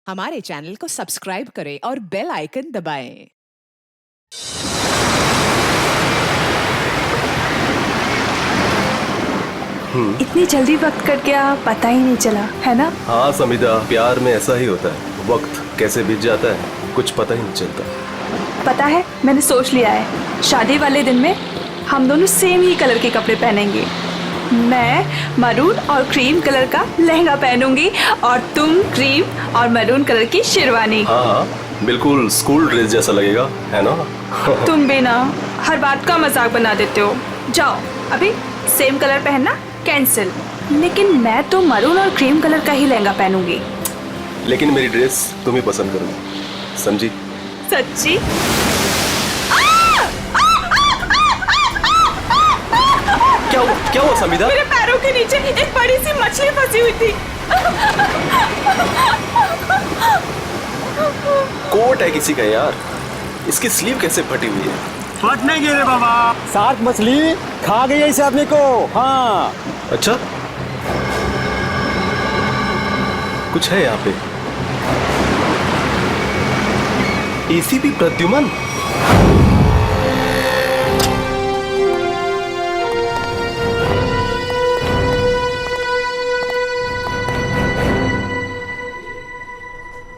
हमारे चैनल को सब्सक्राइब करें और बेल आइकन दबाएं। इतनी जल्दी वक्त कट गया, पता ही नहीं चला, है ना? हाँ समिता, प्यार में ऐसा ही होता है, वक्त कैसे बीत जाता है कुछ पता ही नहीं चलता। पता है, मैंने सोच लिया है, शादी वाले दिन में हम दोनों सेम ही कलर के कपड़े पहनेंगे। मैं मरून और क्रीम कलर का लहंगा पहनूंगी और तुम क्रीम और मरून कलर की शेरवानी। हाँ बिल्कुल स्कूल ड्रेस जैसा लगेगा, है ना? तुम भी ना हर बात का मजाक बना देते हो। जाओ अभी सेम कलर पहनना कैंसिल। लेकिन मैं तो मरून और क्रीम कलर का ही लहंगा पहनूंगी। लेकिन मेरी ड्रेस तुम ही पसंद करोगी, समझी? सच्ची? क्या हुआ समिता? मेरे पैरों के नीचे एक बड़ी सी मछली फंसी हुई थी। कोट है किसी का यार, इसकी स्लीव कैसे फटी हुई है? फट नहीं गई रे बाबा, शार्क मछली खा गई है इस आदमी को। हाँ अच्छा, कुछ है यहाँ पे। एसीपी प्रद्युमन,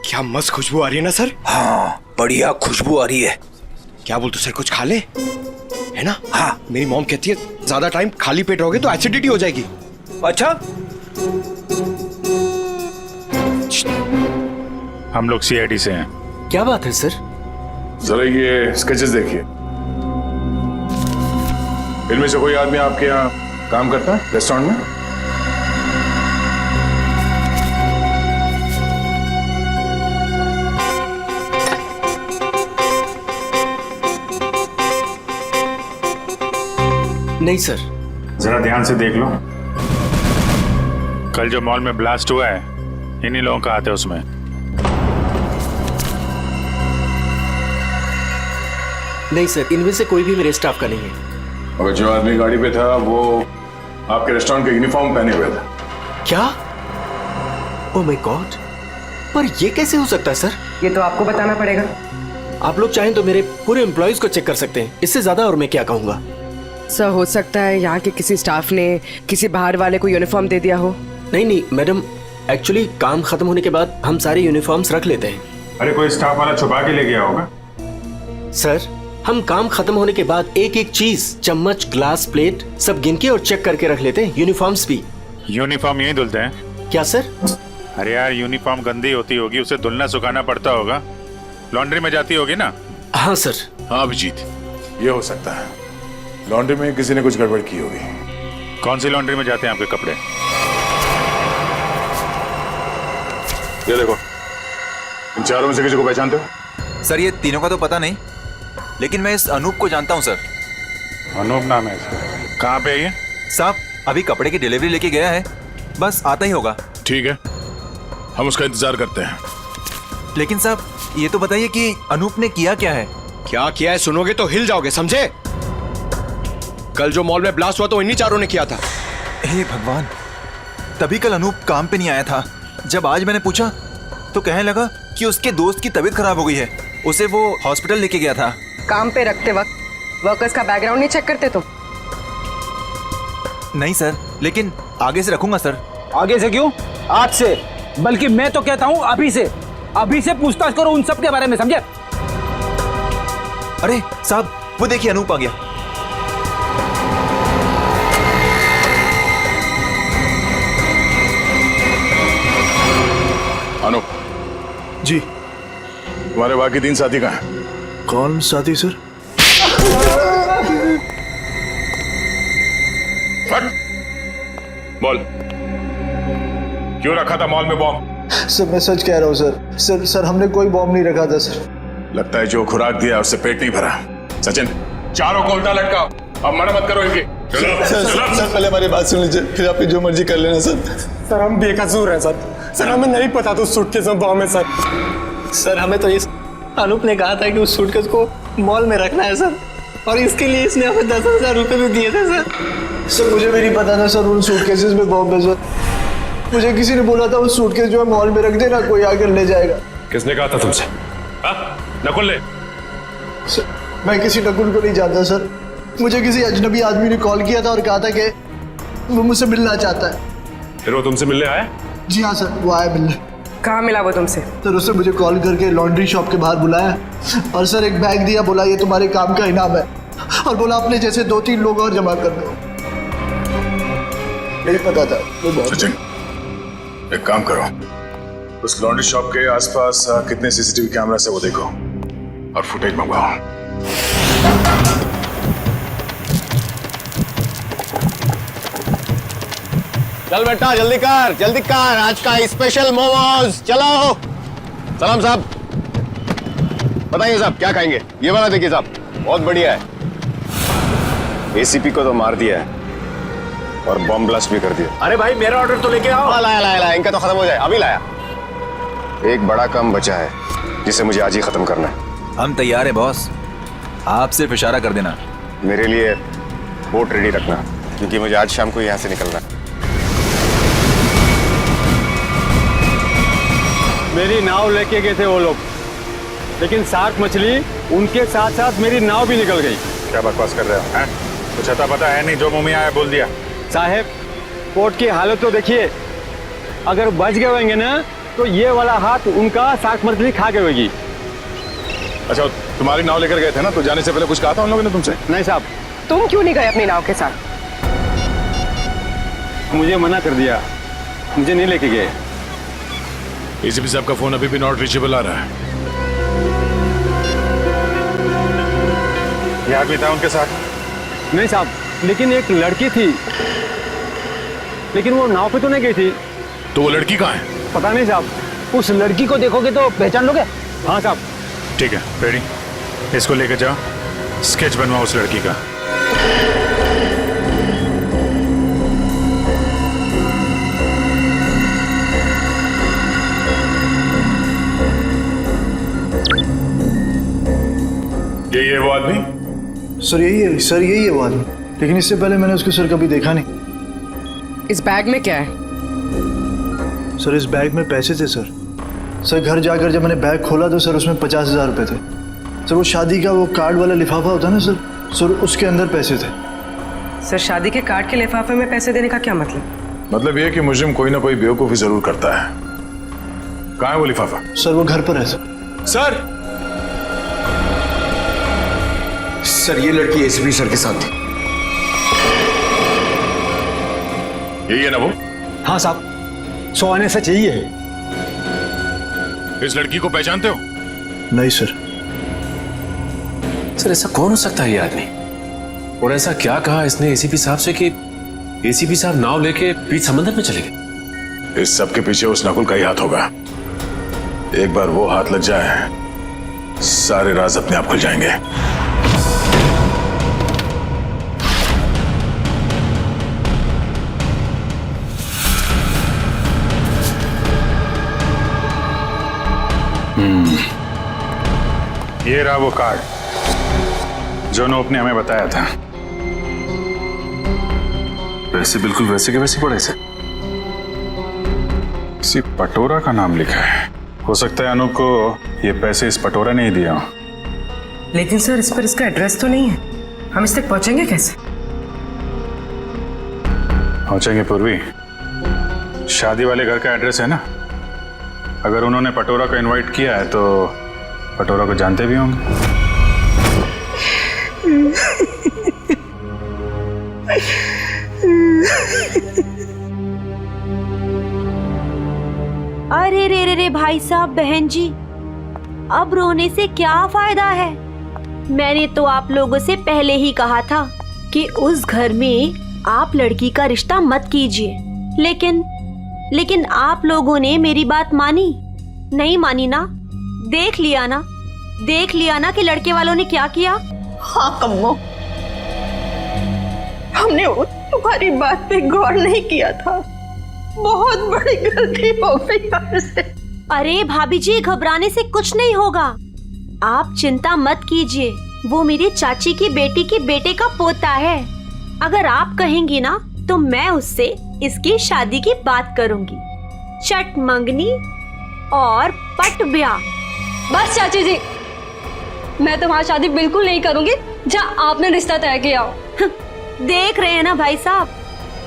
क्या मस्त खुशबू आ रही है ना सर? हाँ बढ़िया खुशबू आ रही है। क्या बोलते सर, कुछ खा ले, है ना? हाँ मेरी मॉम कहती है ज्यादा टाइम खाली पेट रहोगे तो एसिडिटी हो जाएगी। अच्छा हम लोग सीआईडी से हैं। क्या बात है सर? जरा ये स्केचेस देखिए। इनमें से कोई आदमी आपके यहाँ काम करता है रेस्टोरेंट में? नहीं सर। जरा ध्यान से देख लो। कल जो मॉल में ब्लास्ट हुआ है, इन्हीं लोगों का हाथ है उसमें। नहीं सर, इनमें से कोई भी मेरे स्टाफ का नहीं है। और जो आदमी गाड़ी पे था वो आपके रेस्टोरेंट का यूनिफॉर्म पहने हुए था। क्या? ओह माय गॉड, पर ये कैसे हो सकता है सर? ये तो आपको बताना पड़ेगा। आप लोग चाहें तो मेरे पूरे एम्प्लॉइज को चेक कर सकते हैं, इससे ज्यादा और मैं क्या कहूँगा। सर हो सकता है यहाँ के किसी स्टाफ ने किसी बाहर वाले को यूनिफॉर्म दे दिया हो। नहीं मैडम, एक्चुअली काम खत्म होने के बाद हम सारे यूनिफॉर्म्स रख लेते हैं। अरे कोई स्टाफ वाला छुपा के ले गया होगा। सर हम काम खत्म होने के बाद एक एक चीज, चम्मच, ग्लास, प्लेट सब गिन के और चेक करके रख लेते हैं, यूनिफॉर्म्स भी। यूनिफॉर्म यही धुलते हैं क्या सर? अरे यार यूनिफॉर्म गंदी होती होगी, उसे धुलना सुखाना पड़ता होगा, लॉन्ड्री में जाती होगी ना? हाँ सर। हाँ अभिजीत, ये हो सकता है लॉन्ड्री में किसी ने कुछ गड़बड़ की होगी। कौन सी लॉन्ड्री में जाते हैं आपके कपड़े? ये देखो, इन चारों में से किसी को पहचानते हो? सर ये तीनों का तो पता नहीं, लेकिन मैं इस अनूप को जानता हूँ सर। अनूप नाम है इसका। कहाँ पे है ये? साहब अभी कपड़े की डिलीवरी लेके गया है, बस आता ही होगा। ठीक है, हम उसका इंतजार करते हैं। लेकिन साहब ये तो बताइए कि अनूप ने किया क्या है? क्या किया है सुनोगे तो हिल जाओगे, समझे? कल जो मॉल में ब्लास्ट हुआ तो इन्हीं चारों ने किया था। हे भगवान, तभी कल अनूप काम पे नहीं आया था। जब आज मैंने पूछा तो कहने लगा कि उसके दोस्त की तबीयत खराब हो गई है, उसे वो हॉस्पिटल लेके गया था। काम पे रखते वक्त वर्कर्स का बैकग्राउंड नहीं चेक करते तुम? नहीं सर, लेकिन आगे से रखूंगा सर। आगे से क्यों, आज से, बल्कि मैं तो कहता हूँ अभी से पूछताछ करो उन सब के बारे में, समझे? अरे साहब वो देखिए अनूप आ गया। अनूप जी। तुम्हारे बाकी 3 साथी कहाँ हैं? कौन साथी सर? फट बोल, क्यों रखा था मॉल में बॉम्ब? सर मैं सच कह रहा हूँ सर। सर हमने कोई बॉम्ब नहीं रखा था सर। लगता है जो खुराक दिया उससे पेट नहीं भरा। सचिन, चारों को उल्टा लटकाओ, अब मना मत करो इनकी। सर पहले हमारी बात सुन लीजिए, फिर आप जो मर्जी कर लेना सर। सर हम बेकसूर हैं सर। सर हमें नहीं पता था उस सूटकेस में बॉम्ब है सर। सर हमें तो इस अनूप ने कहा था कि उस सूटकेस को मॉल में रखना है सर, और इसके लिए इसने हमें 10,000 रुपए भी दिए थे सर। सर मुझे भी नहीं पता था सर उन सूटकेसेस में बॉम्ब है सर। मुझे किसी ने बोला था वो सूटकेस जो है मॉल में रख देना, कोई आकर ले जाएगा। किसने कहा था तुमसे? नकुल ने? सर, मैं किसी नकुल को नहीं जानता सर। मुझे किसी अजनबी आदमी ने कॉल किया था और कहा था कि वो मुझसे मिलना चाहता है। फिर वो तुमसे मिलने आया? जी हाँ सर, वो आया मिलने। कहाँ मिला वो तुमसे? सर उसने मुझे कॉल करके लॉन्ड्री शॉप के बाहर बुलाया और सर एक बैग दिया, बोला ये तुम्हारे काम का इनाम है, और बोला अपने जैसे 2-3 लोग और जमा कर दो। नहीं पता था वो बहुत। सचिन, एक काम करो, उस लॉन्ड्री शॉप के आसपास कितने सीसीटीवी कैमरा से वो देखो और फुटेज मंगवाओ। चल बेटा जल्दी कर, आज का स्पेशल मोमोज। चलो सलाम साहब, बताइए साहब क्या खाएंगे? ये वाला देखिए साहब, बहुत बढ़िया है। एसीपी को तो मार दिया है और बॉम्ब ब्लास्ट भी कर दिया। अरे भाई मेरा ऑर्डर तो लेके आओ। लाया, इनका तो खत्म हो जाए, अभी लाया। एक बड़ा काम बचा है जिसे मुझे आज ही खत्म करना है। हम तैयार है बॉस, आप सिर्फ इशारा कर देना। मेरे लिए बोट रेडी रखना, क्योंकि मुझे आज शाम को यहाँ से निकलना है। मेरी नाव लेके गए थे वो लोग, लेकिन शार्क मछली उनके साथ साथ मेरी नाव भी निकल गई। क्या बकवास कर रहे हो? हैं? कुछ अता पता है नहीं, जो मुंह में आया बोल दिया। साहब कोर्ट की हालत तो देखिए, अगर बच गए होंगे ना तो ये वाला हाथ उनका शार्क मछली खा गई होगी। अच्छा, तुम्हारी नाव लेकर गए थे ना, तो जाने से पहले कुछ कहा था उन लोगों ने तुमसे? नहीं साहब। तुम क्यों नहीं गए अपनी नाव के साथ? मुझे मना कर दिया, मुझे नहीं लेके गए। एसीपी साहब का फोन अभी भी नॉट रीचेबल आ रहा है। ये आदमी था उनके साथ? नहीं साहब, लेकिन एक लड़की थी, लेकिन वो नाव पे तो नहीं गई थी। तो वो लड़की कहाँ है? पता नहीं साहब, उस लड़की को देखोगे तो पहचान लोगे। हाँ साहब। ठीक है, रेडी, इसको लेकर जाओ, स्केच बनवाओ उस लड़की का। ये वो आदमी? सर यही है, सर यही है वो आदमी, लेकिन इससे पहले मैंने उसको सर कभी देखा नहीं। इस बैग में क्या है? सर इस बैग में पैसे थे सर। सर घर जाकर जब मैंने बैग खोला तो सर उसमें 50,000 रुपये थे। सर वो शादी का वो कार्ड वाला लिफाफा होता है ना सर उसके अंदर पैसे थे। सर शादी के कार्ड के लिफाफे में पैसे देने का क्या मतलब? मतलब ये कि मुजरिम कोई ना कोई बेवकूफी जरूर करता है। कहाँ है वो लिफाफा? सर वो घर पर है सर। सर ये लड़की एसीपी सर के साथ थी। यही है ना वो? हाँ साहब, 100 आने सच यही है। इस लड़की को पहचानते हो? नहीं सर। सर ऐसा कौन हो सकता है ये आदमी? और ऐसा क्या कहा इसने एसीपी साहब से कि एसीपी साहब नाव लेके बीच समंदर में चले गए? इस सब के पीछे उस नकुल का ही हाथ होगा। एक बार वो हाथ लग जाए, सारे राज अपने आप खुल जाएंगे। ये रहा वो कार्ड जो नोप ने हमें बताया था। पैसे बिल्कुल वैसे के वैसे पड़े थे। किसी पटोरा का नाम लिखा है। हो सकता है अनूप को ये पैसे इस पटोरा ने ही दिया हो। लेकिन सर इस पर इसका एड्रेस तो नहीं है, हम इस तक पहुंचेंगे कैसे? पहुंचेंगे पूर्वी, शादी वाले घर का एड्रेस है ना। अगर उन्होंने पटोरा को इनवाइट किया है तो पटोरा को जानते भी होंगे। अरे रे रे भाई साहब, बहन जी, अब रोने से क्या फायदा है? मैंने तो आप लोगों से पहले ही कहा था कि उस घर में आप लड़की का रिश्ता मत कीजिए, लेकिन आप लोगों ने मेरी बात मानी नहीं मानी ना? देख लिया ना कि लड़के वालों ने क्या किया। हाँ कम्मो, हमने तुम्हारी बात पे गौर नहीं किया था, बहुत बड़ी गलती हो गई हमसे। अरे भाभी जी, घबराने से कुछ नहीं होगा, आप चिंता मत कीजिए। वो मेरी चाची की बेटी के बेटे का पोता है। अगर आप कहेंगी ना तो मैं उससे इसकी शादी की बात करूंगी। चट मंगनी और पट ब्याह। बस चाची जी, मैं तुम्हारी शादी बिल्कुल नहीं करूंगी जहाँ आपने रिश्ता तय किया हो। देख रहे हैं ना भाई साहब,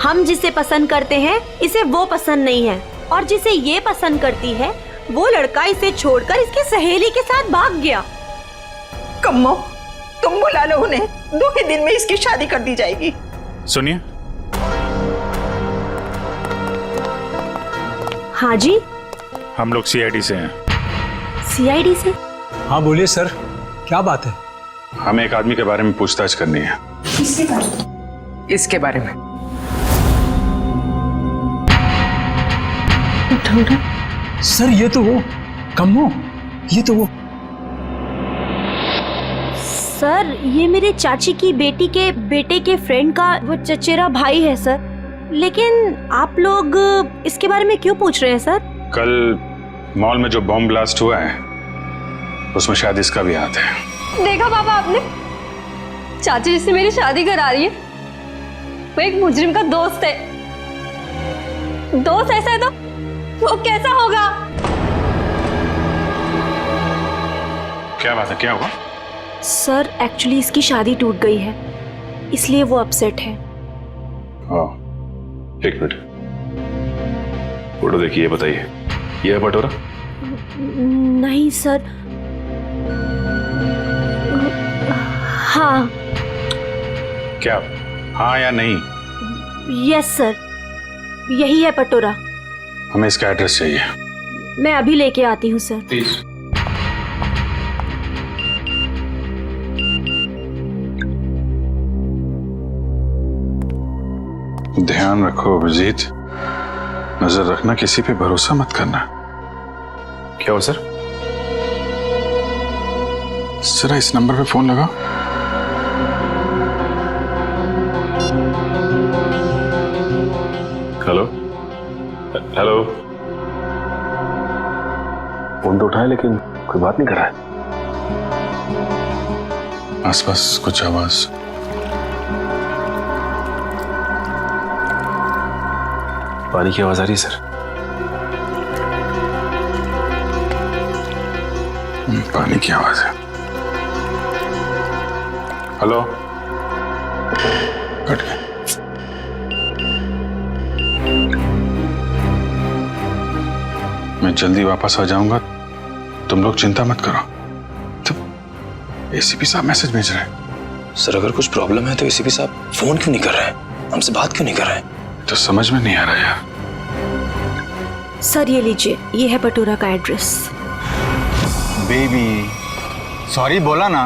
हम जिसे पसंद करते हैं इसे वो पसंद नहीं है, और जिसे ये पसंद करती है वो लड़का इसे छोड़कर इसकी सहेली के साथ भाग गया। कम्मो, तुम बुला लो उन्हें, 2 ही दिन में इसकी शादी कर दी जाएगी। सुनिए। हाँ जी, हम लोग सीआईडी से हैं। सीआईडी से? हाँ बोलिए सर, क्या बात है? हमें एक आदमी के बारे में पूछताछ करनी है। इसके बारे में। सर ये तो वो कम्मो, ये तो वो। सर ये मेरे चाची की बेटी के बेटे के फ्रेंड का वो चचेरा भाई है सर। लेकिन आप लोग इसके बारे में क्यों पूछ रहे हैं सर? कल मॉल में जो बॉम्ब ब्लास्ट हुआ है उसमें शायद इसका भी हाथ है। देखा पापा आपने, चाची जिससे मेरी शादी करा रही है वो एक मुजरिम का दोस्त है। दोस्त ऐसा है तो वो कैसा होगा? क्या बात है, क्या हुआ? सर एक्चुअली इसकी शादी टूट गई है, इसलिए वो अपसेट है। एक मिनट, फोटो देखिए, बताइए ये है पटोरा? नहीं सर। हाँ। क्या हाँ या नहीं? यस सर, यही है पटोरा। हमें इसका एड्रेस चाहिए। मैं अभी लेके आती हूँ सर। प्लीज। ध्यान रखो अभिजीत, नजर रखना, किसी पे भरोसा मत करना। क्या हो सर? जरा इस नंबर पे फोन लगाओ। Hello hello. फोन तो उठाए लेकिन कोई बात नहीं कर रहा है। आसपास कुछ आवाज। पानी की आवाज आ रही है सर। पानी की आवाज है। हेलो, कट गया। मैं जल्दी वापस आ जाऊंगा, तुम लोग चिंता मत करो। तो एसीपी साहब मैसेज भेज रहे हैं। सर अगर कुछ प्रॉब्लम है तो एसीपी साहब फोन क्यों नहीं कर रहे हैं, हमसे बात क्यों नहीं कर रहे हैं? तो समझ में नहीं आ रहा यार। सर ये लीजिए, ये है पटोरा का एड्रेस। बेबी सॉरी बोला ना,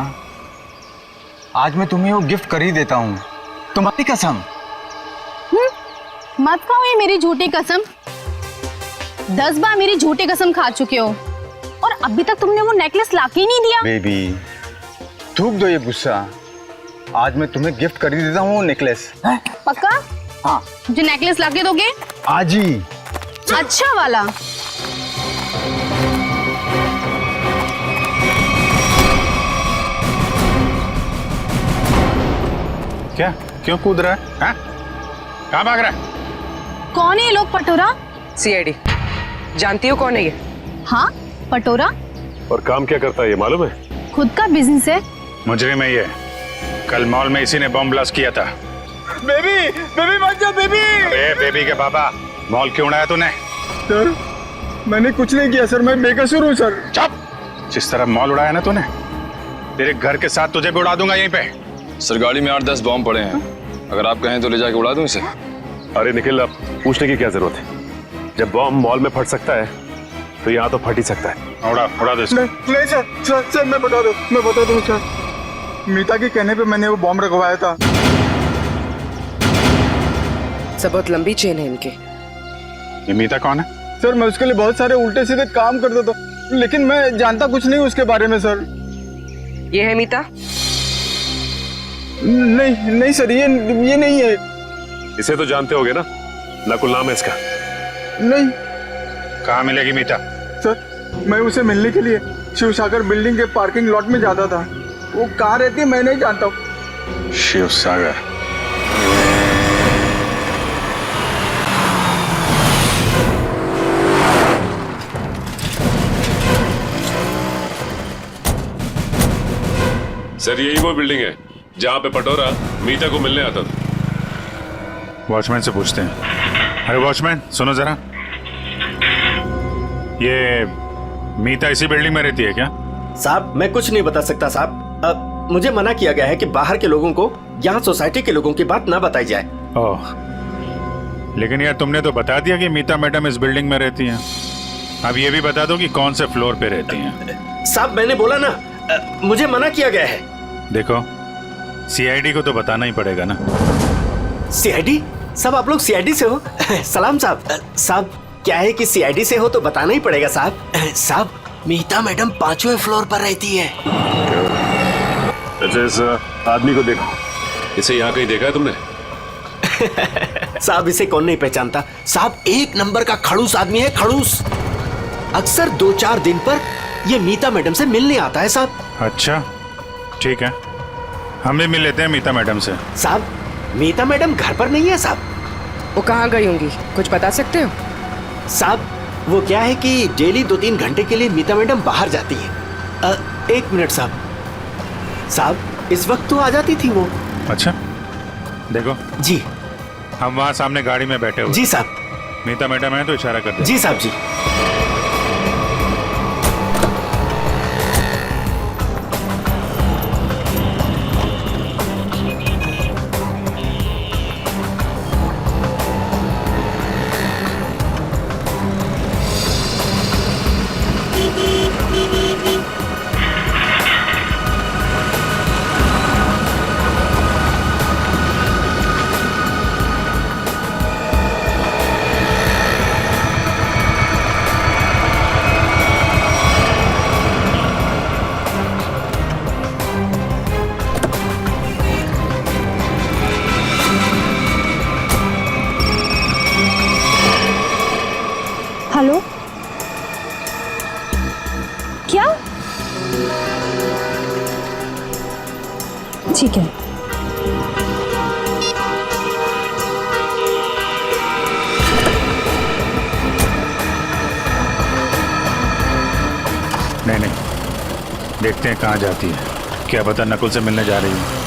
आज मैं तुम्हें वो गिफ्ट कर ही देता हूँ, तुम्हारी कसम। मत खाओ ये मेरी झूठी कसम। 10 बार मेरी झूठी कसम खा चुके हो और अभी तक तुमने वो नेकलेस लाके ही नहीं दिया। बेबी थूक दो ये गुस्सा, आज मैं तुम्हें गिफ्ट कर ही देता हूँ वो नेकलेस। पक्का? हाँ। जो नेकलेस लाके दोगे? आज ही। अच्छा वाला। क्या, क्यों कूद रहा है? हाँ? कहाँ भाग रहा है? कौन है ये लोग? पटोरा? सीआईडी। जानती हो कौन है ये? हाँ पटोरा। और काम क्या करता है ये मालूम है? खुद का बिजनेस है। मुजरिम है ये। कल मॉल में इसी ने बॉम्ब ब्लास्ट किया था। बेबी बेबी मत जा बेबी। अरे बेबी के बाबा, मॉल क्यों उड़ाया तूने? सर मैंने कुछ नहीं किया सर, मैं बेकसूर हूँ सर। चुप! जिस तरह मॉल उड़ाया ना तूने, तेरे घर के साथ तुझे भी उड़ा दूंगा यहीं पे। सर गाड़ी में 8-10 बॉम्ब पड़े हैं, अगर आप कहें तो ले जाके उड़ा दूं इसे। अरे निखिल, अब पूछने की क्या जरूरत है? जब बॉम्ब मॉल में फट सकता है तो यहाँ तो फट ही सकता है। उड़ा दो इसको। नहीं सर मैं बता दूं सर, मीता के कहने पे मैंने वो बॉम्ब रखवाया था। सब बहुत लंबी चेन है इनके। ये मीता कौन है? सर मैं उसके लिए बहुत सारे उल्टे सीधे काम करता था, लेकिन मैं जानता कुछ नहीं उसके बारे में सर। ये है मीता? नहीं सर, ये नहीं है। इसे तो जानते होगे ना, नकुल नाम है इसका। नहीं। कहाँ मिलेगी मीता? सर मैं उसे मिलने के लिए शिव सागर बिल्डिंग के पार्किंग लॉट में जाता था, वो कहाँ रहती है मैं नहीं जानता हूँ। शिव सागर? सर यही वो बिल्डिंग है जहाँ पे पटोरा मीता को मिलने आता था। वॉचमैन से पूछते हैं। अरे वॉचमैन सुनो जरा, ये मीता इसी बिल्डिंग में रहती है क्या? साहब मैं कुछ नहीं बता सकता साहब, मुझे मना किया गया है कि बाहर के लोगों को यहाँ सोसाइटी के लोगों की बात ना बताई जाए। ओह, लेकिन यार तुमने तो बता दिया कि मीता मैडम इस बिल्डिंग में रहती हैं। अब ये भी बता दो कि कौन से फ्लोर पे रहती हैं। साहब मैंने बोला ना, मुझे मना किया गया है। देखो सीआईडी को तो बताना ही पड़ेगा ना। सीआईडी? सब आप लोग सीआईडी से हो? सलाम साहब। साहब क्या है कि सीआईडी से हो तो बताना ही पड़ेगा साहब। साहब मीता मैडम 5वें फ्लोर पर रहती है। अच्छा इस आदमी को देखो, इसे यहाँ कहीं देखा है तुमने? साहब इसे कौन नहीं पहचानता। साहब 1 नंबर का खड़ूस आदमी है, खड़ूस। अक्सर 2-4 दिन पर ये मीता मैडम से मिलने आता है साहब। अच्छा ठीक है, हम भी मिल लेते हैं मीता मैडम से। साहब मीता मैडम घर पर नहीं है साहब। वो कहाँ गई होंगी, कुछ बता सकते हो? साहब वो क्या है कि डेली 2-3 घंटे के लिए मीता मैडम बाहर जाती है। 1 मिनट साहब। साहब इस वक्त तो आ जाती थी वो। अच्छा देखो जी, हम वहाँ सामने गाड़ी में बैठे हुए। जी साहब। मीता मैडम है तो इशारा कर दे। जी साहब जी। हेलो, क्या? ठीक है। नहीं देखते हैं कहाँ जाती है। क्या पता नकुल से मिलने जा रही है।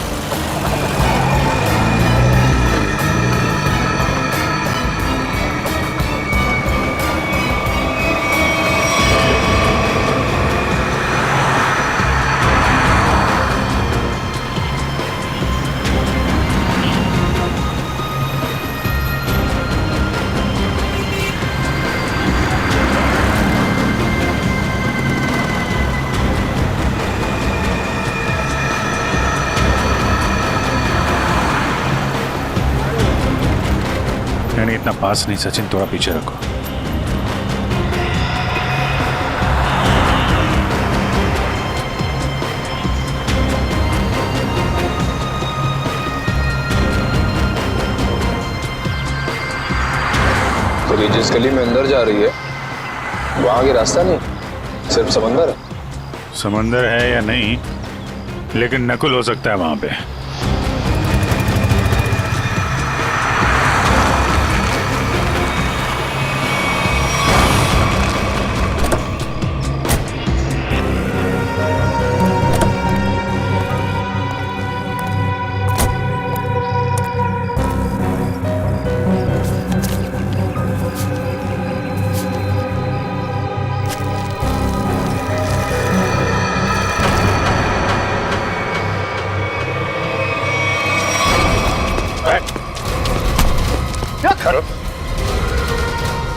नहीं इतना पास नहीं सचिन, थोड़ा पीछे रखो। तो ये जिस गली में अंदर जा रही है वहां के रास्ता नहीं, सिर्फ समंदर है। समंदर है या नहीं, लेकिन नकुल हो सकता है वहां पे।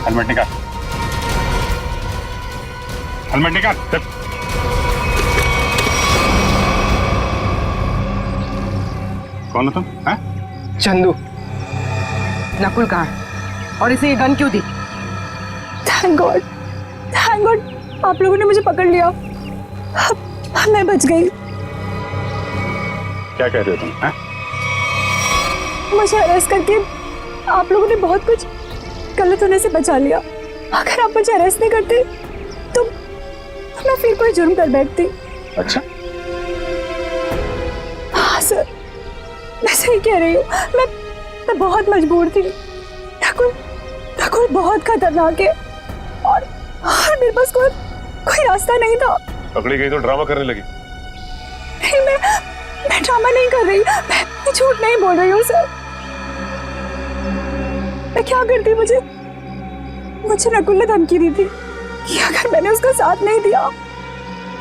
हेलमेट निकाल, हेलमेट निकाल। कौन हो तुम? चंदू। नकुल कहाँ है? और इसे ये गन क्यों दी? थैंक गॉड, थैंक गॉड आप लोगों ने मुझे पकड़ लिया। मैं बच गई। क्या कह रहे हो तुम? मुझे अरेस्ट करके आप लोगों ने बहुत कुछ गलत होने से बचा लिया। अगर आप मुझे अरेस्ट नहीं करते तो मैं फिर कोई जुर्म कर बैठती। अच्छा हाँ सर, मैं सही कह रही हूँ। मैं बहुत मजबूर थी। नकुल बहुत खतरनाक है और मेरे पास कोई रास्ता नहीं था। पकड़ी गई तो ड्रामा करने लगी। नहीं, मैं ड्रामा नहीं कर रही, मैं झूठ नहीं बोल रही हूँ सर। मैं क्या करती, मुझे नकुल ने धमकी दी थी कि अगर मैंने उसका साथ नहीं दिया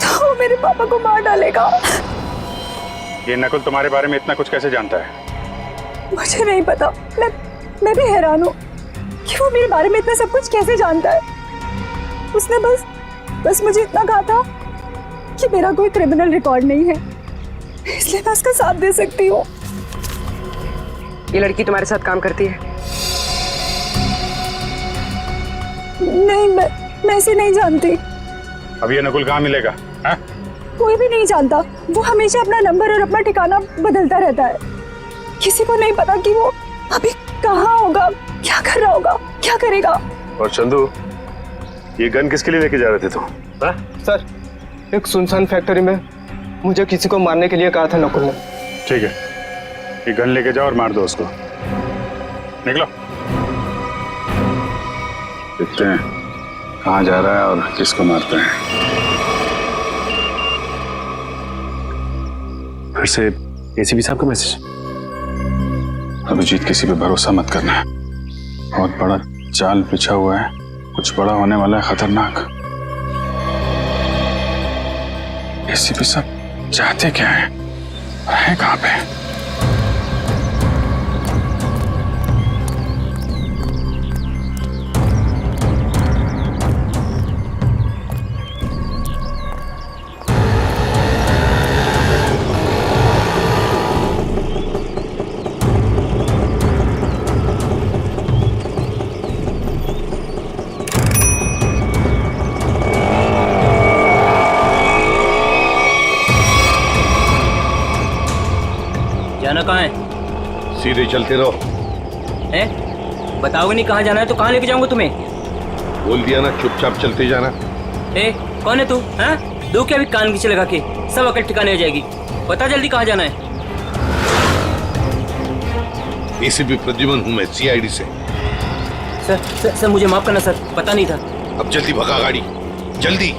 तो वो मेरे पापा को मार डालेगा। ये नकुल तुम्हारे बारे में इतना कुछ कैसे जानता है? मुझे नहीं पता, मैं भी हैरान हूँ कि वो मेरे बारे में इतना सब कुछ कैसे जानता है। उसने बस मुझे इतना कहा था कि मेरा कोई क्रिमिनल रिकॉर्ड नहीं है, इसलिए मैं उसका साथ दे सकती हूँ। ये लड़की तुम्हारे साथ काम करती है? नहीं, मैं इसे नहीं जानती। अब ये नकुल कहाँ मिलेगा? है? कोई भी नहीं जानता, वो हमेशा अपना नंबर और अपना ठिकाना बदलता रहता है। किसी को नहीं पता कि वो अभी कहाँ होगा, क्या कर रहा होगा, क्या करेगा। और चंदू, ये गन किसके लिए लेके जा रहे थे तुम? सर, एक सुनसान फैक्ट्री में मुझे किसी को मारने के लिए कहा था नकुल ने। ठीक है, ये गन लेके जाओ और मार दो उसको। निकलो। देखते हैं कहाँ जा रहा है और किसको मारता है। फिर से एसीपी साहब का मैसेज। अभिजीत, किसी पे भरोसा मत करना, बहुत बड़ा जाल बिछा हुआ है, कुछ बड़ा होने वाला है, खतरनाक। एसीपी साहब चाहते क्या है, है कहाँ पे? जाना कहाँ है? सीधे चलते रहो। हैं? बताओगे नहीं कहाँ जाना है तो कहाँ लेके जाऊंगा तुम्हें? बोल दिया ना, चुपचाप चलते जाना। कौन है तू? हैं? दो क्या भी कान पीछे लगा के, सब अकल ठिकाने आ जाएगी। बता जल्दी कहाँ जाना है? एसीपी प्रद्युमन हूँ मैं, सीआईडी से। सर मुझे माफ करना सर, पता नहीं था। अब जल्दी भगा गाड़ी, जल्दी,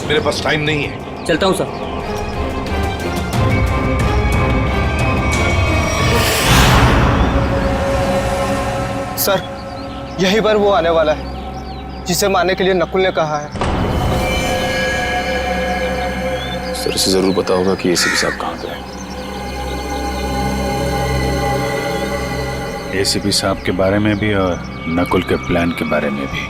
मेरे पास टाइम नहीं है। चलता हूँ सर। सर, यही बार वो आने वाला है जिसे मारने के लिए नकुल ने कहा है। सर इसे जरूर पता होगा कि एसीपी साहब कहाँ पे है। एसीपी साहब के बारे में भी और नकुल के प्लान के बारे में भी।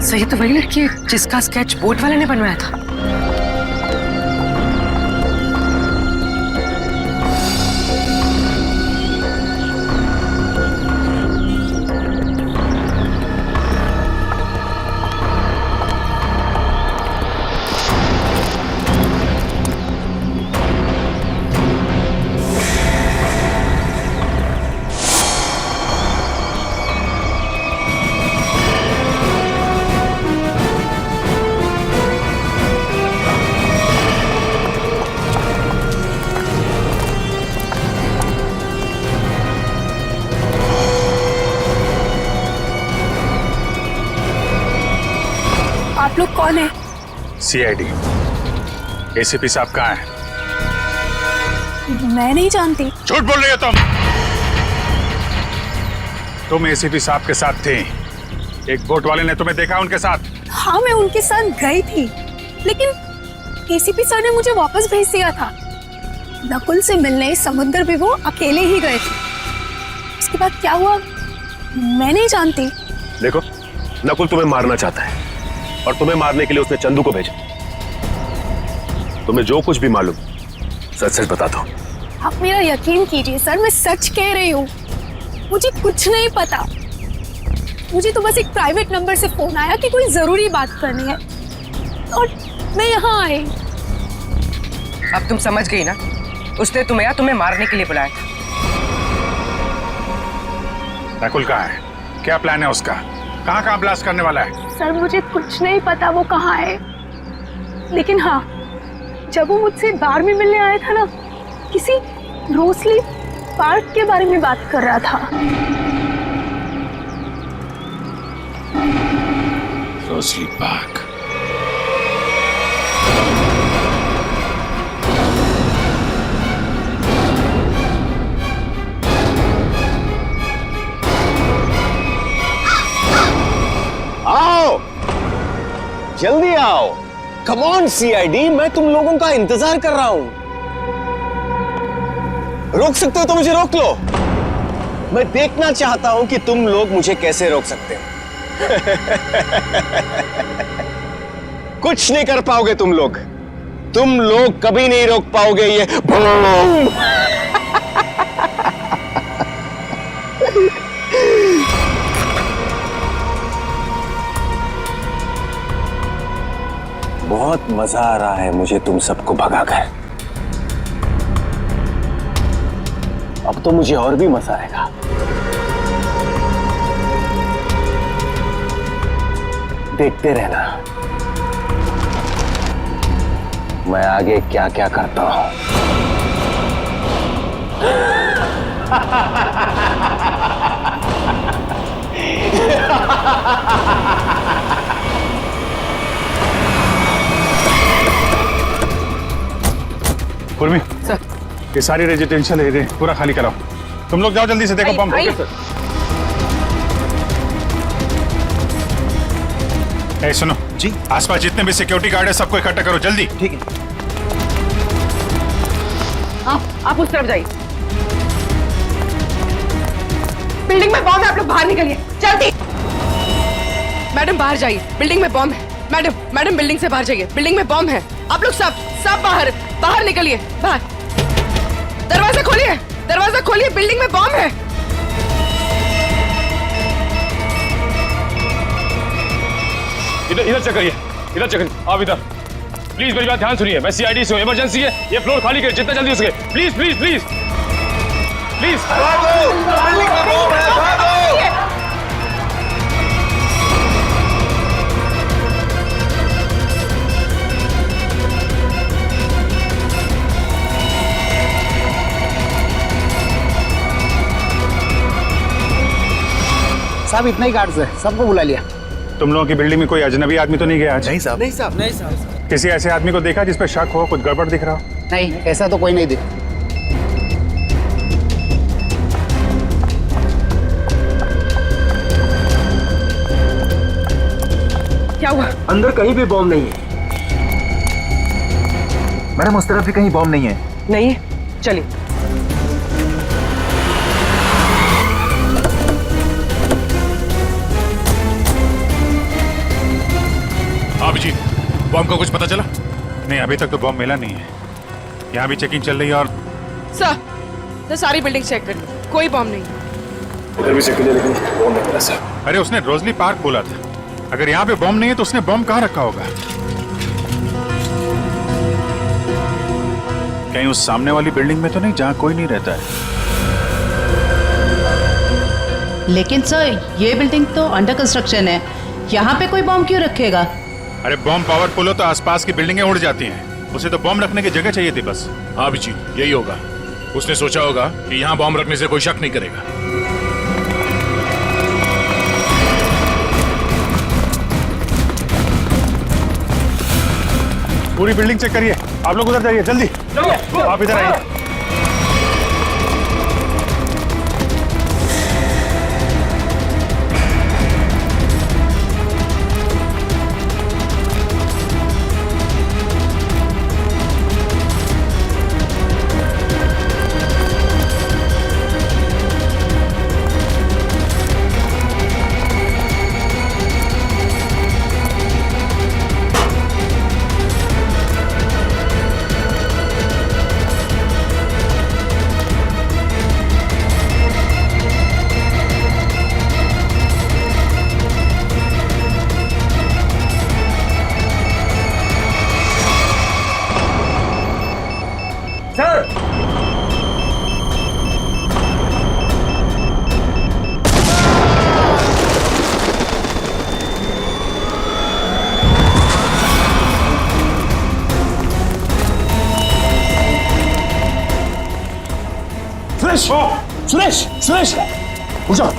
सही तो वही लड़की है जिसका स्केच बोट वाले ने बनवाया था। आप लोग कौन है? सीआईडी। एसीपी साहब कहाँ है? मैं नहीं जानती। झूठ बोल रही हो तुम एसीपी साहब के साथ थी। एक बोट वाले ने तुम्हें देखा उनके साथ? हाँ, मैं उनके साथ गई थी, लेकिन एसीपी सर ने मुझे वापस भेज दिया था। नकुल से मिलने समुद्र भी वो अकेले ही गए थे। उसके बाद क्या हुआ मैं नहीं जानती। देखो, नकुल तुम्हें मारना चाहता है और तुम्हें मारने के लिए उसने चंदू को भेजा। तुम्हें जो कुछ भी मालूम सच सच बता दो। आप मेरा यकीन कीजिए सर, मैं सच कह रही हूँ। मुझे कुछ नहीं पता। मुझे तो बस एक प्राइवेट नंबर से फोन आया कि कोई जरूरी बात करनी है और मैं यहाँ आई। अब तुम समझ गई ना, उसने तुम्हें मारने के लिए बुलाया था। नकुल कहाँ है? क्या प्लान है उसका? कहाँ ब्लास्ट करने वाला है? सर मुझे कुछ नहीं पता वो कहाँ है, लेकिन हाँ, जब वो मुझसे बार में मिलने आया था ना, किसी रोसली पार्क के बारे में बात कर रहा था। Rosalie park. आओ, जल्दी आओ। कम ऑन सीआईडी, मैं तुम लोगों का इंतजार कर रहा हूं। रोक सकते हो तो मुझे रोक लो। मैं देखना चाहता हूं कि तुम लोग मुझे कैसे रोक सकते हो। कुछ नहीं कर पाओगे तुम लोग कभी नहीं रोक पाओगे ये बूम। बहुत मजा आ रहा है मुझे तुम सबको भगाकर। अब तो मुझे और भी मजा आएगा। देखते रहना मैं आगे क्या क्या करता हूं। उर्मी सर, ये सारी रेजिडेंशियल एरिया पूरा खाली कराओ। तुम लोग जाओ जल्दी से, देखो बम। ए सुनो जी, आसपास जितने भी सिक्योरिटी गार्ड है सबको इकट्ठा करो जल्दी। ठीक है। आप उस तरफ जाइए। बिल्डिंग में बॉम्ब है, आप लोग बाहर निकलिए जल्दी। मैडम बाहर जाइए, बिल्डिंग में बॉम्ब है। मैडम बिल्डिंग से बाहर जाइए, बिल्डिंग में बॉम्ब है। आप लोग सब बाहर निकलिए। बाहर दरवाजा खोलिए, बिल्डिंग में बॉम्ब है। इधर चेक करिए, आप इधर प्लीज मेरी बात ध्यान सुनिए। मैं सीआईडी से हूं, इमरजेंसी है, ये फ्लोर खाली करिए जितना जल्दी हो सके। Please please please please. साहब इतना ही गार्ड्स है, सबको बुला लिया। तुम लोगों की बिल्डिंग में कोई अजनबी आदमी तो नहीं गया आज? नहीं साहब। नहीं साहब। किसी ऐसे आदमी को देखा जिस पे शक हो, कुछ गड़बड़ दिख रहा हो? नहीं, ऐसा तो कोई नहीं दिखा। क्या हुआ? अंदर कहीं भी बॉम्ब नहीं है। मैडम उस तरफ भी कहीं बॉम्ब नहीं है। नहीं है, चलिए। अभिजीत, बॉम्ब का कुछ पता चला? नहीं, अभी तक तो बॉम्ब मिला नहीं है। यहाँ भी चेकिंग चल रही है। और सर सारी बिल्डिंग चेक कर ली, कोई बॉम्ब नहीं। इधर भी चेक करिए, लेकिन बॉम्ब नहीं मिला सर। अरे उसने रोजली पार्क बोला था। अगर यहाँ पे बॉम्ब नहीं है तो उसने बॉम्ब कहाँ रखा होगा? कहीं उस सामने वाली बिल्डिंग में तो नहीं जहाँ कोई नहीं रहता है? लेकिन सर ये बिल्डिंग तो अंडर कंस्ट्रक्शन है, यहाँ पे कोई बॉम्ब क्यों रखेगा? अरे बॉम्ब पावरफुल हो तो आसपास की बिल्डिंगें उड़ जाती हैं। उसे तो बॉम्ब रखने की जगह चाहिए थी बस। हाँ अभिजीत, यही होगा। उसने सोचा होगा कि यहाँ बॉम्ब रखने से कोई शक नहीं करेगा। पूरी बिल्डिंग चेक करिए। आप लोग उधर जाइए जल्दी। आप इधर आइए। सुरेश, सुरेश, सुरेश, उठ जाओ।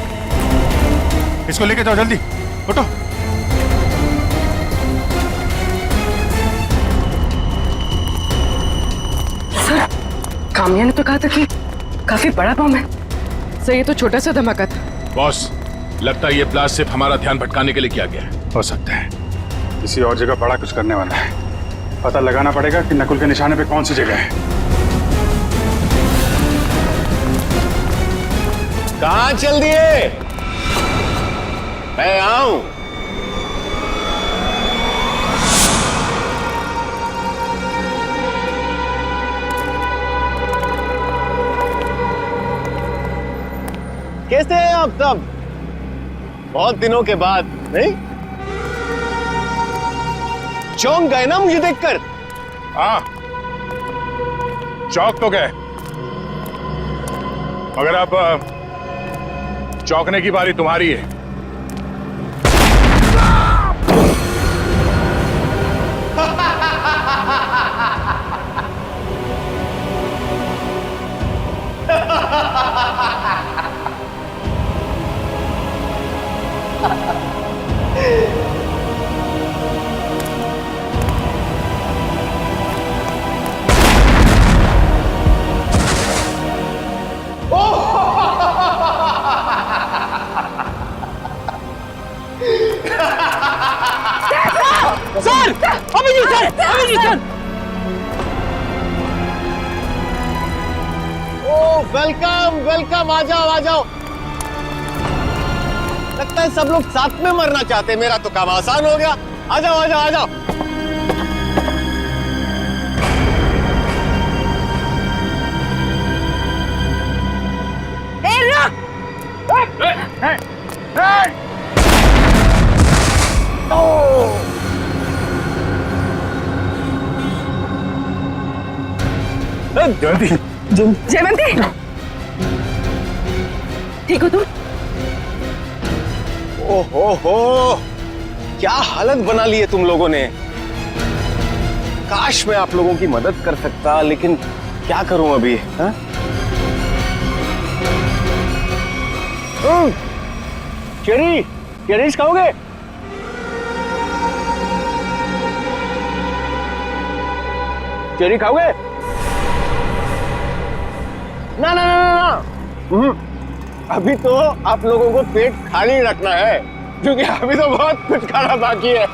इसको लेके जाओ जल्दी। उठो। सर, काम्या ने तो कहा था कि काफी बड़ा बम है। सर, ये तो छोटा सा धमाका था। बॉस, लगता है ये ब्लास्ट सिर्फ हमारा ध्यान भटकाने के लिए किया गया है। हो सकता है किसी और जगह बड़ा कुछ करने वाला है। पता लगाना पड़ेगा कि नकुल के निशाने पे कौन सी जगह है। कहाँ चल दिए? मैं आऊं। कैसे हैं आप सब? बहुत दिनों के बाद, नहीं? चौंक गए ना मुझे देखकर? हाँ, चौंक तो गए, मगर अब चौंकने की बारी तुम्हारी है। Sir, Abhijit sir, Abhijit sir. ओ, वेलकम वेलकम, आ जाओ आ जाओ। लगता है सब लोग साथ में मरना चाहते हैं। मेरा तो काम आसान हो गया। आ जाओ आ जाओ आ जाओ। जयवंती, ठीक हो तुम? ओहो, क्या हालत बना ली है तुम लोगों ने। काश मैं आप लोगों की मदद कर सकता, लेकिन क्या करूं अभी। हाँ? चेरीज खाओगे? चेरी खाओगे? ना ना ना ना, अभी तो आप लोगों को पेट खाली रखना है, क्योंकि अभी तो बहुत कुछ खाना बाकी है।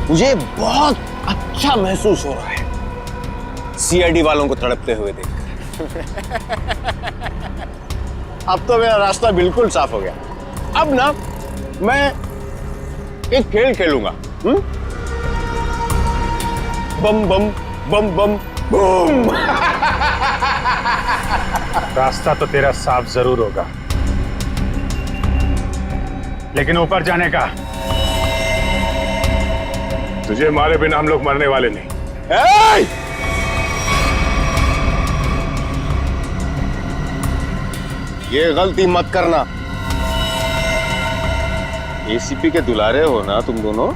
मुझे बहुत अच्छा महसूस हो रहा है सीआईडी वालों को तड़पते हुए देखकर। अब तो मेरा रास्ता बिल्कुल साफ हो गया। अब ना मैं एक खेल खेलूंगा। बम बम बम बम बम। रास्ता तो तेरा साफ जरूर होगा, लेकिन ऊपर जाने का तुझे मारे बिना हम लोग मरने वाले नहीं। ये गलती मत करना। एसीपी के दुलारे हो ना तुम दोनों।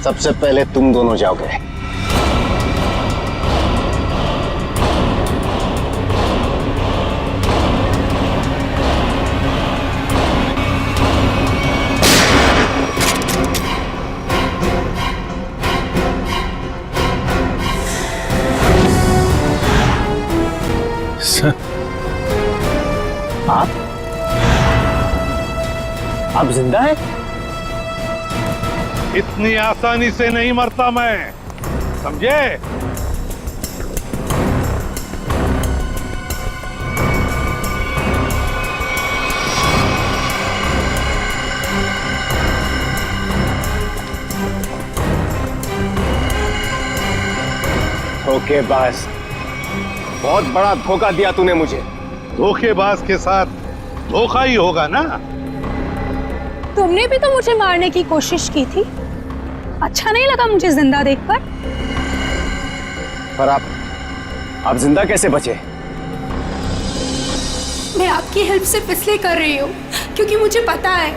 सबसे पहले तुम दोनों जाओगे। आप जिंदा हैं? इतनी आसानी से नहीं मरता मैं, समझे? धोखेबाज, बहुत बड़ा धोखा दिया तूने मुझे। धोखेबाज के साथ धोखा ही होगा ना। तुमने भी तो मुझे मारने की कोशिश की थी। अच्छा नहीं लगा मुझे जिंदा देखकर। पर आप जिंदा कैसे बचे? मैं आपकी हेल्प सिर्फ इसलिए कर रही हूँ क्योंकि मुझे पता है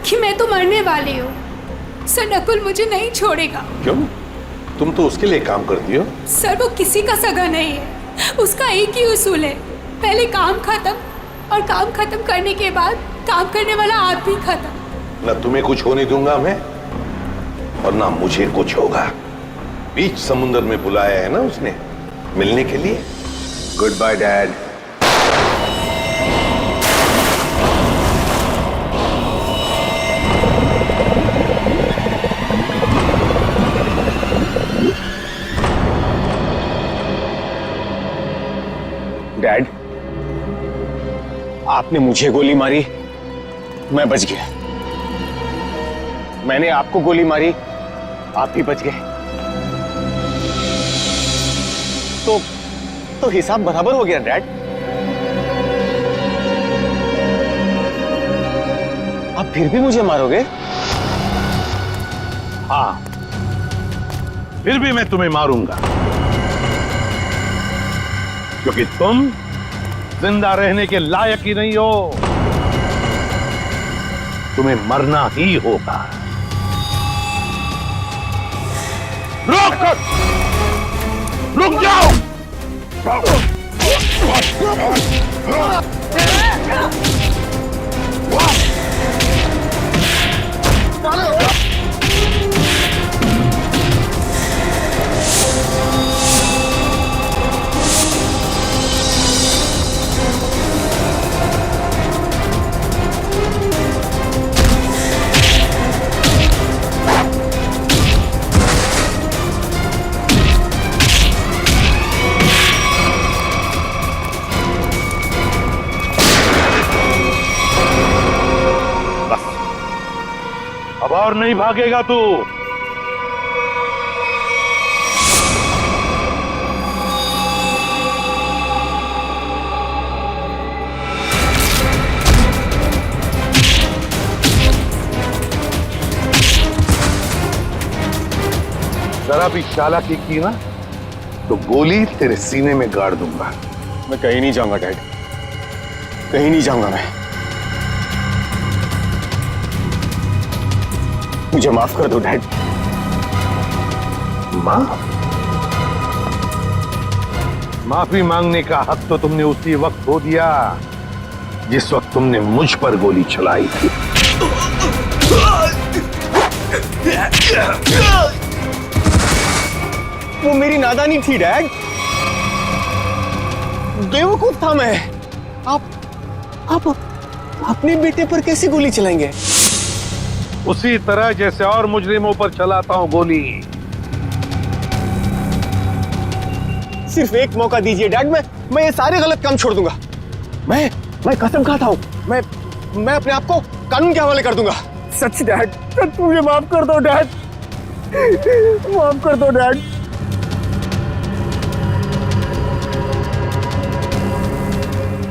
कि मैं तो मरने वाली हूँ। सर, नकुल मुझे नहीं छोड़ेगा। क्यों? तुम तो उसके लिए काम करती हो। सर, वो किसी का सगा नहीं है। उसका एक ही उसूल है, पहले काम खत्म और काम खत्म करने के बाद काम करने वाला आदमी खत्म। न तुम्हें कुछ होने दूंगा मैं और ना मुझे कुछ होगा। बीच समुद्र में बुलाया है ना उसने मिलने के लिए। Good bye dad. डैड, आपने मुझे गोली मारी, मैं बच गया। मैंने आपको गोली मारी, आप भी बच गए। तो हिसाब बराबर हो गया डैड। आप फिर भी मुझे मारोगे? हाँ, फिर भी मैं तुम्हें मारूंगा, क्योंकि तुम जिंदा रहने के लायक ही नहीं हो। तुम्हें मरना ही होगा। रुक जाओ। अब और नहीं भागेगा तू। जरा भी चालाकी की ना तो गोली तेरे सीने में गाड़ दूंगा। मैं कहीं नहीं जाऊंगा डैड, कहीं नहीं जाऊंगा मैं। मुझे माफ कर दो डैड। माफी मांगने का हक तो तुमने उसी वक्त खो दिया जिस वक्त तुमने मुझ पर गोली चलाई थी। वो मेरी नादानी थी डैड, बेवकूफ था मैं। आप अपने बेटे पर कैसे गोली चलाएंगे? उसी तरह जैसे और मुजरिमों पर चलाता हूं गोली। सिर्फ एक मौका दीजिए डैड, मैं ये सारे गलत काम छोड़ दूंगा। मैं कसम खाता हूं, मैं अपने आप को कानून के हवाले कर दूंगा। सच डैड, सच मुझे माफ कर दो डैड, माफ कर दो डैड।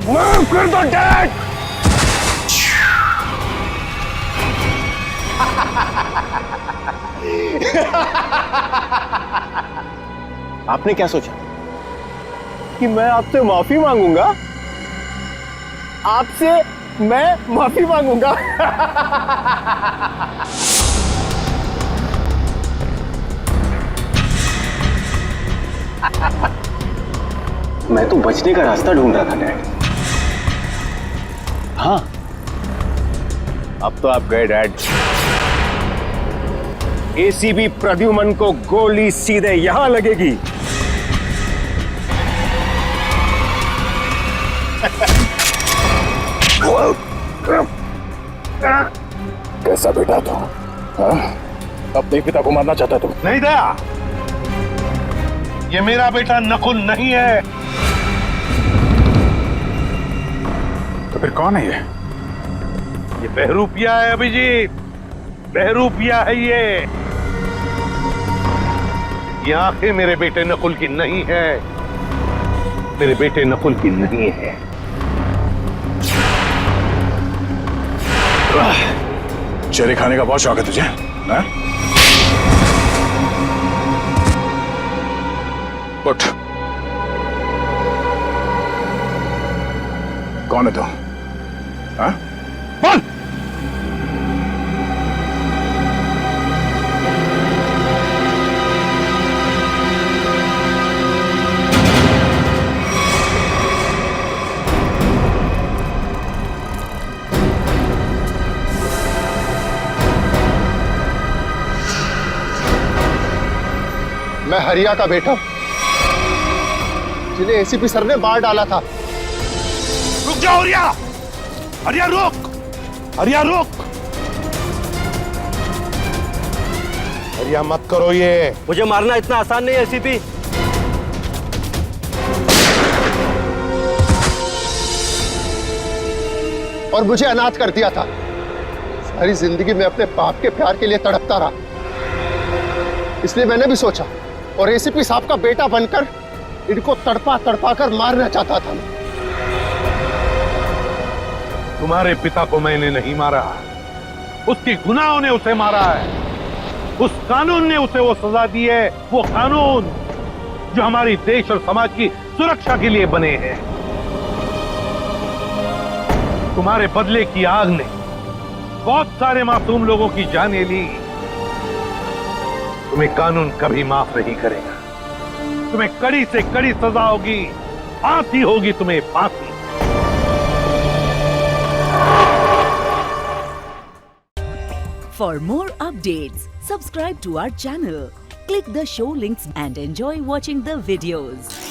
माफ कर दो डैड। आपने क्या सोचा कि मैं आपसे माफी मांगूंगा? आपसे मैं माफी मांगूंगा? मैं तो बचने का रास्ता ढूंढ रहा था डैड। हाँ, अब तो आप गए डैड। एसीबी प्रद्युमन को गोली सीधे यहां लगेगी। कैसा बेटा तू? अपने पिता को मारना चाहता तू? नहीं दया, ये मेरा बेटा नकुल नहीं है। तो फिर कौन है ये? ये बहरूपिया है अभिजीत, बहरूपिया है ये। आंखें मेरे बेटे नकुल की नहीं है, मेरे बेटे नकुल की नहीं है। चेहरे खाने का बहुत शौक है तुझे, हाँ? उठ। कौन है तू? हाँ? बोल। मैं हरिया का बेटा हूं, जिन्हें एसीपी सर ने मार डाला था। रुक जाओ हरिया, हरिया रुक, हरिया रुक, हरिया मत करो ये। मुझे मारना इतना आसान नहीं है एसीपी। और मुझे अनाथ कर दिया था। सारी जिंदगी में अपने बाप के प्यार के लिए तड़पता रहा, इसलिए मैंने भी सोचा और एसीपी साहब का बेटा बनकर इनको तड़पा तड़पा कर मारना चाहता था। तुम्हारे पिता को मैंने नहीं मारा, उसके गुनाहों ने उसे मारा है। उस कानून ने उसे वो सजा दी है, वो कानून जो हमारी देश और समाज की सुरक्षा के लिए बने हैं। तुम्हारे बदले की आग ने बहुत सारे मासूम लोगों की जानें ली। तुम्हें कानून कभी माफ नहीं करेगा। तुम्हें कड़ी से कड़ी सजा होगी, फांसी होगी, तुम्हें फांसी। For more updates, subscribe to our channel, click the show links and enjoy watching the videos.